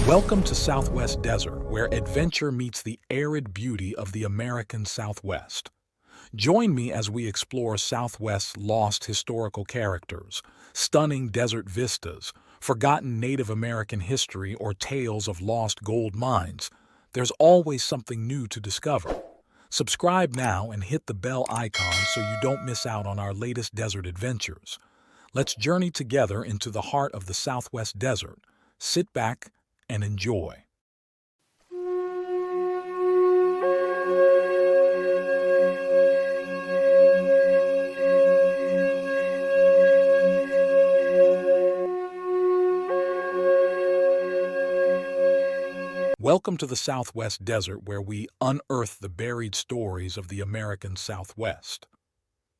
Welcome to Southwest Desert, where adventure meets the arid beauty of the American Southwest. Join me as we explore Southwest's lost historical characters, stunning desert vistas, forgotten Native American history, or tales of lost gold mines. There's always something new to discover. Subscribe now and hit the bell icon so you don't miss out on our latest desert adventures. Let's journey together into the heart of the Southwest Desert. Sit back and enjoy. Welcome to the Southwest Desert, where we unearth the buried stories of the American Southwest.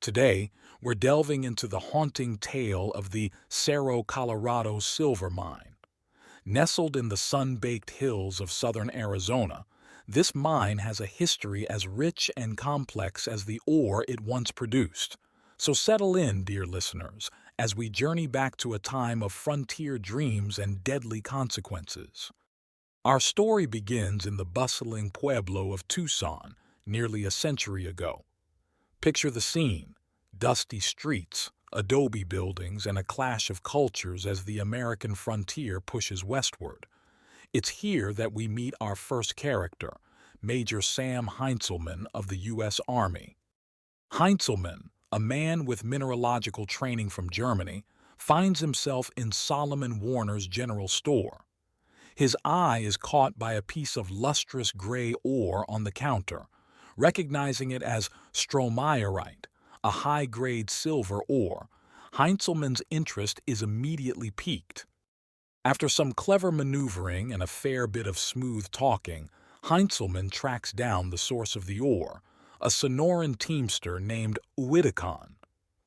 Today, we're delving into the haunting tale of the Cerro Colorado silver mine. Nestled in the sun-baked hills of southern Arizona, this mine has a history as rich and complex as the ore it once produced. So settle in, dear listeners, as we journey back to a time of frontier dreams and deadly consequences. Our story begins in the bustling pueblo of Tucson, nearly a century ago. Picture the scene: dusty streets, adobe buildings, and a clash of cultures as the American frontier pushes westward. It's here that we meet our first character, Major Sam Heintzelman of the U.S. Army. Heintzelman, a man with mineralogical training from Germany, finds himself in Solomon Warner's general store. His eye is caught by a piece of lustrous gray ore on the counter. Recognizing it as stromayerite, a high-grade silver ore, Heintzelman's interest is immediately piqued. After some clever maneuvering and a fair bit of smooth talking, Heintzelman tracks down the source of the ore, a Sonoran teamster named Whitacon.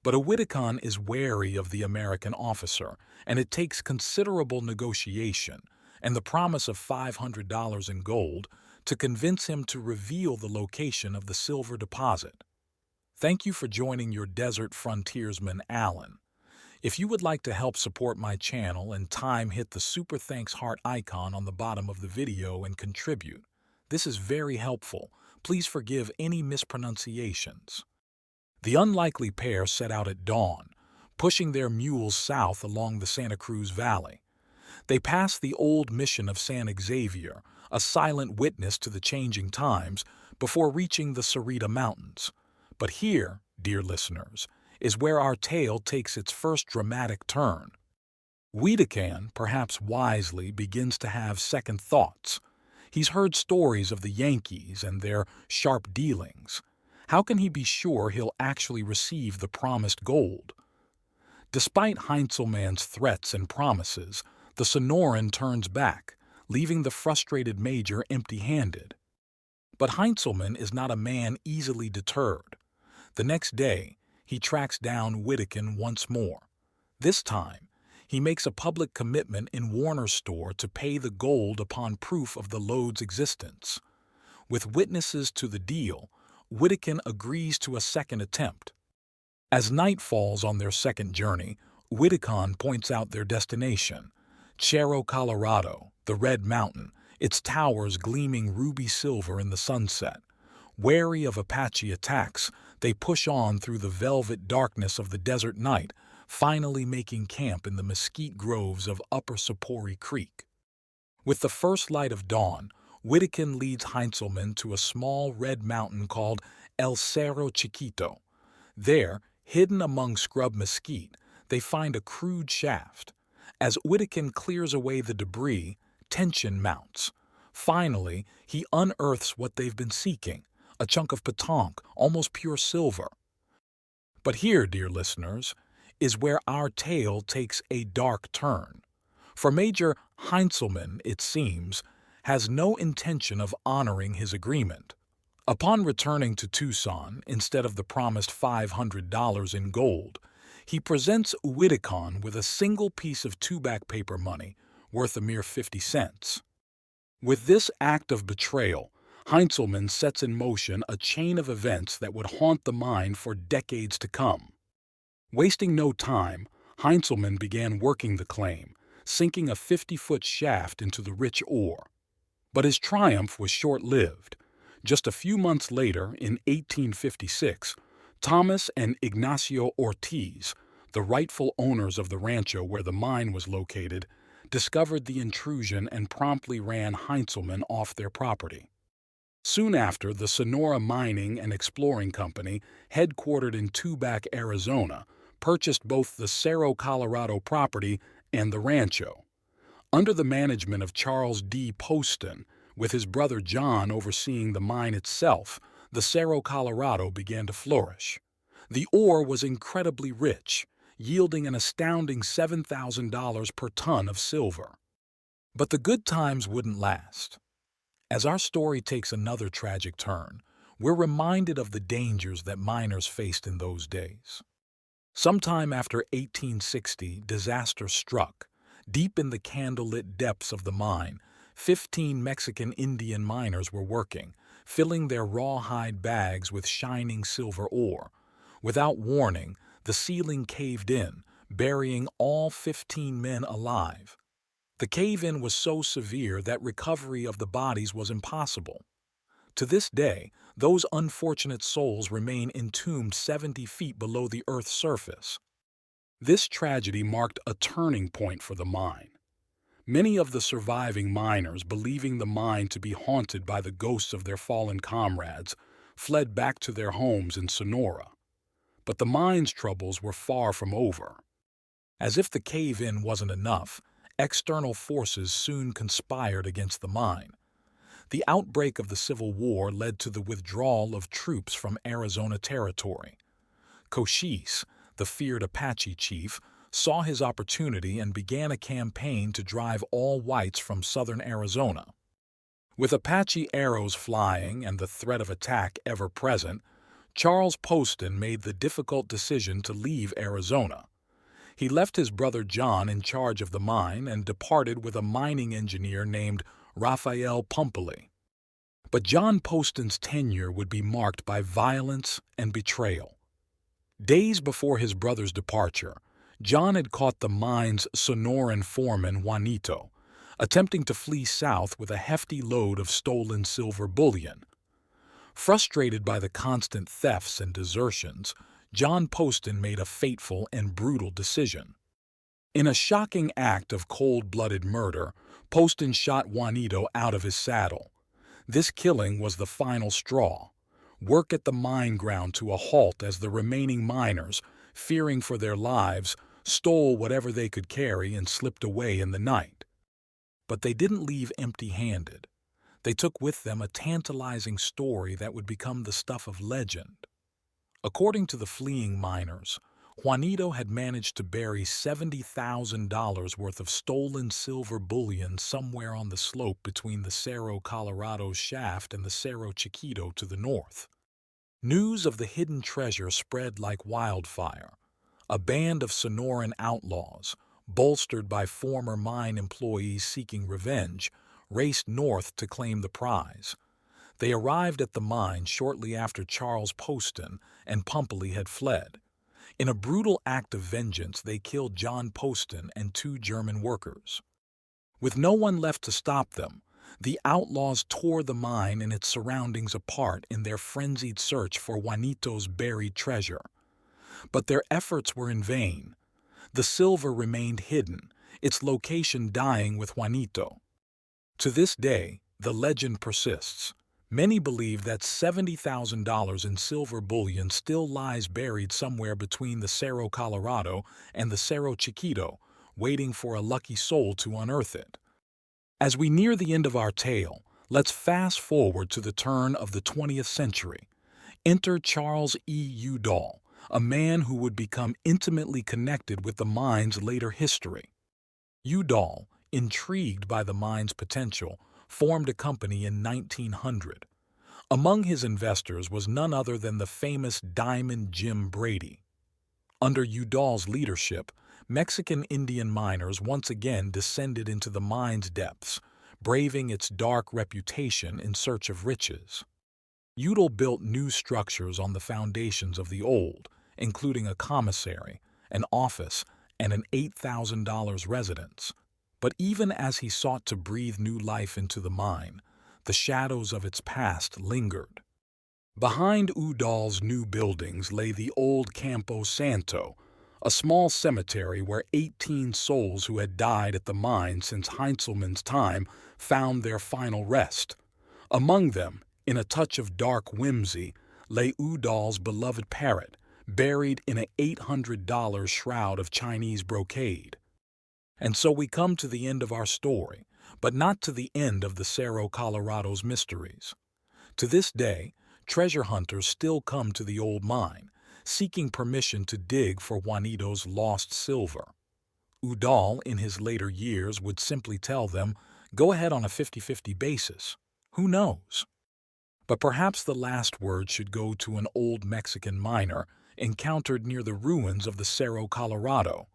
But Whitacon is wary of the American officer, and it takes considerable negotiation and the promise of $500 in gold to convince him to reveal the location of the silver deposit. Thank you for joining your desert frontiersman, Alan. If you would like to help support my channel and time, hit the super thanks heart icon on the bottom of the video and contribute. This is very helpful. Please forgive any mispronunciations. The unlikely pair set out at dawn, pushing their mules south along the Santa Cruz Valley. They pass the old mission of San Xavier, a silent witness to the changing times, before reaching the Cerrito Mountains. But here, dear listeners, is where our tale takes its first dramatic turn. Whitacon, perhaps wisely, begins to have second thoughts. He's heard stories of the Yankees and their sharp dealings. How can he be sure he'll actually receive the promised gold? Despite Heintzelman's threats and promises, the Sonoran turns back, leaving the frustrated major empty-handed. But Heintzelman is not a man easily deterred. The next day, he tracks down Whitacon once more. This time, he makes a public commitment in Warner's store to pay the gold upon proof of the lode's existence. With witnesses to the deal, Whitacon agrees to a second attempt. As night falls on their second journey, Whitacon points out their destination: Cerro Colorado, the Red Mountain, its towers gleaming ruby-silver in the sunset. Wary of Apache attacks, they push on through the velvet darkness of the desert night, finally making camp in the mesquite groves of Upper Sapori Creek. With the first light of dawn, Whitacon leads Heintzelman to a small red mountain called El Cerro Chiquito. There, hidden among scrub mesquite, they find a crude shaft. As Whitacon clears away the debris, tension mounts. Finally, he unearths what they've been seeking: a chunk of pétanque, almost pure silver. But here, dear listeners, is where our tale takes a dark turn. For Major Heintzelman, it seems, has no intention of honoring his agreement. Upon returning to Tucson, instead of the promised $500 in gold, he presents Whitacon with a single piece of two-back paper money, worth a mere 50 cents. With this act of betrayal, Heintzelman sets in motion a chain of events that would haunt the mine for decades to come. Wasting no time, Heintzelman began working the claim, sinking a 50-foot shaft into the rich ore. But his triumph was short-lived. Just a few months later, in 1856, Thomas and Ignacio Ortiz, the rightful owners of the rancho where the mine was located, discovered the intrusion and promptly ran Heintzelman off their property. Soon after, the Sonora Mining and Exploring Company, headquartered in Tubac, Arizona, purchased both the Cerro Colorado property and the rancho. Under the management of Charles D. Poston, with his brother John overseeing the mine itself, the Cerro Colorado began to flourish. The ore was incredibly rich, yielding an astounding $7,000 per ton of silver. But the good times wouldn't last. As our story takes another tragic turn, we're reminded of the dangers that miners faced in those days. Sometime after 1860, disaster struck. Deep in the candlelit depths of the mine, 15 Mexican Indian miners were working, filling their rawhide bags with shining silver ore. Without warning, the ceiling caved in, burying all 15 men alive. The cave-in was so severe that recovery of the bodies was impossible. To this day, those unfortunate souls remain entombed 70 feet below the Earth's surface. This tragedy marked a turning point for the mine. Many of the surviving miners, believing the mine to be haunted by the ghosts of their fallen comrades, fled back to their homes in Sonora. But the mine's troubles were far from over. As if the cave-in wasn't enough, external forces soon conspired against the mine. The outbreak of the Civil War led to the withdrawal of troops from Arizona Territory. Cochise, the feared Apache chief, saw his opportunity and began a campaign to drive all whites from southern Arizona. With Apache arrows flying and the threat of attack ever present, Charles Poston made the difficult decision to leave Arizona. He left his brother John in charge of the mine and departed with a mining engineer named Raphael Pumpelly. But John Poston's tenure would be marked by violence and betrayal. Days before his brother's departure, John had caught the mine's Sonoran foreman Juanito, attempting to flee south with a hefty load of stolen silver bullion. Frustrated by the constant thefts and desertions, John Poston made a fateful and brutal decision. In a shocking act of cold-blooded murder, Poston shot Juanito out of his saddle. This killing was the final straw. Work at the mine ground to a halt as the remaining miners, fearing for their lives, stole whatever they could carry and slipped away in the night. But they didn't leave empty-handed. They took with them a tantalizing story that would become the stuff of legend. According to the fleeing miners, Juanito had managed to bury $70,000 worth of stolen silver bullion somewhere on the slope between the Cerro Colorado shaft and the Cerro Chiquito to the north. News of the hidden treasure spread like wildfire. A band of Sonoran outlaws, bolstered by former mine employees seeking revenge, raced north to claim the prize. They arrived at the mine shortly after Charles Poston and Pumpelly had fled. In a brutal act of vengeance, they killed John Poston and 2 German workers. With no one left to stop them, the outlaws tore the mine and its surroundings apart in their frenzied search for Juanito's buried treasure. But their efforts were in vain. The silver remained hidden, its location dying with Juanito. To this day, the legend persists. Many believe that $70,000 in silver bullion still lies buried somewhere between the Cerro Colorado and the Cerro Chiquito, waiting for a lucky soul to unearth it. As we near the end of our tale, let's fast forward to the turn of the 20th century. Enter Charles E. Udall, a man who would become intimately connected with the mine's later history. Udall, intrigued by the mine's potential, formed a company in 1900. Among his investors was none other than the famous Diamond Jim Brady. Under Udall's leadership, Mexican Indian miners once again descended into the mine's depths, braving its dark reputation in search of riches. Udall built new structures on the foundations of the old, including a commissary, an office, and an $8,000 residence. But even as he sought to breathe new life into the mine, the shadows of its past lingered. Behind Udall's new buildings lay the old Campo Santo, a small cemetery where 18 souls who had died at the mine since Heintzelman's time found their final rest. Among them, in a touch of dark whimsy, lay Udall's beloved parrot, buried in an $800 shroud of Chinese brocade. And so we come to the end of our story, but not to the end of the Cerro Colorado's mysteries. To this day, treasure hunters still come to the old mine, seeking permission to dig for Juanito's lost silver. Udall, in his later years, would simply tell them, "Go ahead on a 50-50 basis. Who knows?" But perhaps the last word should go to an old Mexican miner encountered near the ruins of the Cerro Colorado.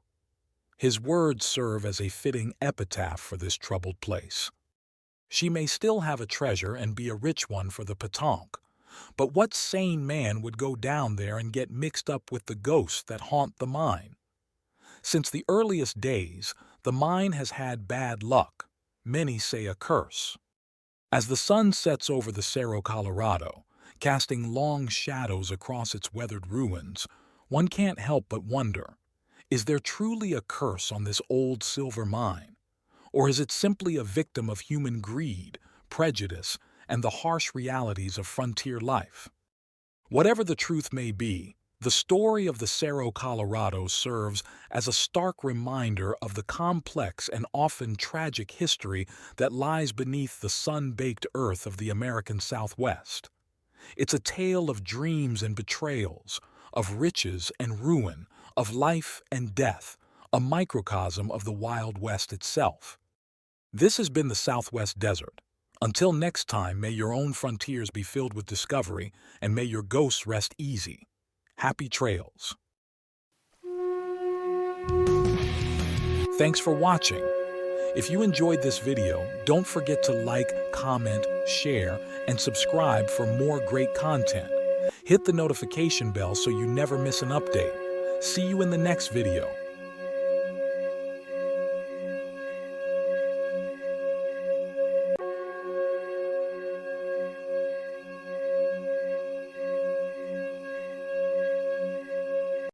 His words serve as a fitting epitaph for this troubled place. "She may still have a treasure and be a rich one for the Patonk, but what sane man would go down there and get mixed up with the ghosts that haunt the mine? Since the earliest days, the mine has had bad luck, many say a curse. As the sun sets over the Cerro Colorado, casting long shadows across its weathered ruins, one can't help but wonder, is there truly a curse on this old silver mine? Or is it simply a victim of human greed, prejudice, and the harsh realities of frontier life? Whatever the truth may be, the story of the Cerro Colorado serves as a stark reminder of the complex and often tragic history that lies beneath the sun-baked earth of the American Southwest. It's a tale of dreams and betrayals, of riches and ruin, of life and death, a microcosm of the Wild West itself. This has been the Southwest Desert. Until next time, may your own frontiers be filled with discovery, and may your ghosts rest easy. Happy trails. Thanks for watching. If you enjoyed this video, don't forget to like, comment, share, and subscribe for more great content. Hit the notification bell so you never miss an update. See you in the next video.